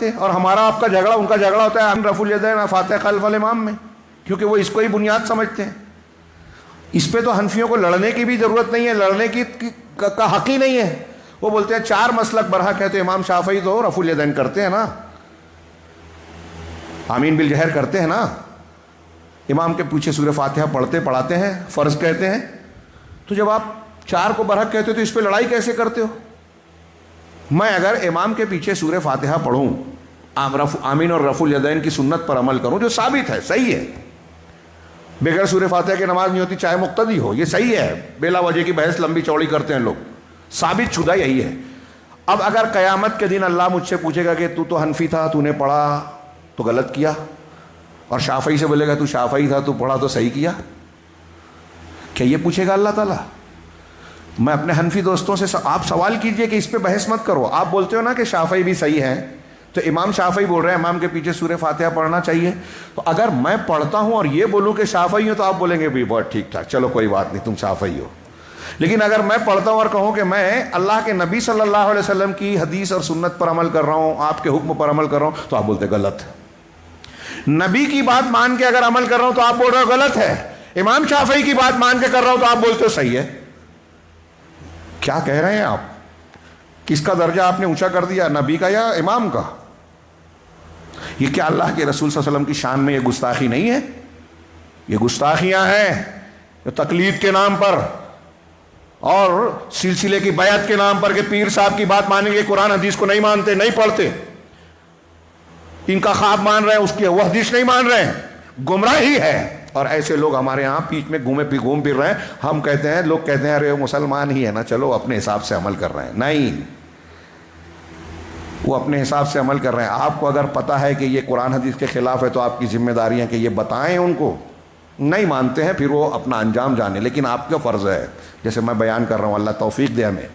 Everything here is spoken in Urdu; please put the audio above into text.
سمجھتے, اور ہمارا آپ کا جھگڑا ان کا جھگڑا ہوتا ہے ہم رفع الیدین فاتحہ خلف الامام میں, کیونکہ وہ اس کو ہی بنیاد سمجھتے ہیں. اس پہ تو حنفیوں کو لڑنے کی بھی ضرورت نہیں ہے, لڑنے کا حق ہی نہیں ہے. وہ بولتے ہیں 4 مسلک برحق ہے, تو امام شافعی تو رفع الیدین کرتے ہیں نا, آمین بالجہر کرتے ہیں نا, امام کے پیچھے سورہ فاتحہ پڑھاتے ہیں, فرض کہتے ہیں. تو جب آپ 4 کو برحق کہتے ہو تو اس پہ لڑائی کیسے کرتے ہو؟ میں اگر امام کے پیچھے سورہ فاتحہ پڑھوں, آمین اور رفع الیدین کی سنت پر عمل کروں جو ثابت ہے, صحیح ہے, بغیر سورہ فاتحہ کی نماز نہیں ہوتی چاہے مقتدی ہو, یہ صحیح ہے, بلا وجہ کی بحث لمبی چوڑی کرتے ہیں لوگ, ثابت شدہ یہی ہے. اب اگر قیامت کے دن اللہ مجھ سے پوچھے گا کہ تو حنفی تھا, تو نے پڑھا تو غلط کیا, اور شافعی سے بولے گا تو شافعی تھا, تو پڑھا تو صحیح کیا, کیا یہ پوچھے گا اللہ تعالیٰ؟ میں اپنے حنفی دوستوں سے آپ سوال کیجئے کہ اس پہ بحث مت کرو. آپ بولتے ہو نا کہ شافعی بھی صحیح ہیں, تو امام شافعی بول رہے ہیں امام کے پیچھے سورہ فاتحہ پڑھنا چاہیے, تو اگر میں پڑھتا ہوں اور یہ بولوں کہ شافعی ہوں تو آپ بولیں گے بھی بہت ٹھیک ٹھاک, چلو کوئی بات نہیں تم شافعی ہو. لیکن اگر میں پڑھتا ہوں اور کہوں کہ میں اللہ کے نبی صلی اللہ علیہ وسلم کی حدیث اور سنت پر عمل کر رہا ہوں, آپ کے حکم پر عمل کر رہا ہوں, تو آپ بولتے غلط. نبی کی بات مان کے اگر عمل کر رہا ہوں تو آپ بول رہے ہو غلط ہے, امام شافعی کی بات مان کے کر رہا ہوں تو آپ بولتے ہو صحیح ہے. کیا کہہ رہے ہیں آپ؟ کس کا درجہ آپ نے اونچا کر دیا, نبی کا یا امام کا؟ یہ کیا اللہ کے رسول صلی اللہ علیہ وسلم کی شان میں یہ گستاخی نہیں ہے؟ یہ گستاخیاں ہیں جو تقلید کے نام پر اور سلسلے کی بیعت کے نام پر کہ پیر صاحب کی بات مانیں گے, قرآن حدیث کو نہیں مانتے, نہیں پڑھتے, ان کا خواب مان رہے ہیں, اس کی وہ حدیث نہیں مان رہے ہیں, گمراہی ہے. اور ایسے لوگ ہمارے ہاں پیچھ میں گھوم پھر رہے ہیں. ہم کہتے ہیں, لوگ کہتے ہیں ارے وہ مسلمان ہی ہے نا, چلو اپنے حساب سے عمل کر رہے ہیں. نہیں, وہ اپنے حساب سے عمل کر رہے ہیں. آپ کو اگر پتہ ہے کہ یہ قرآن حدیث کے خلاف ہے تو آپ کی ذمہ داری ہے کہ یہ بتائیں ان کو. نہیں مانتے ہیں پھر وہ اپنا انجام جانے, لیکن آپ کا فرض ہے, جیسے میں بیان کر رہا ہوں, اللہ توفیق دے ہمیں.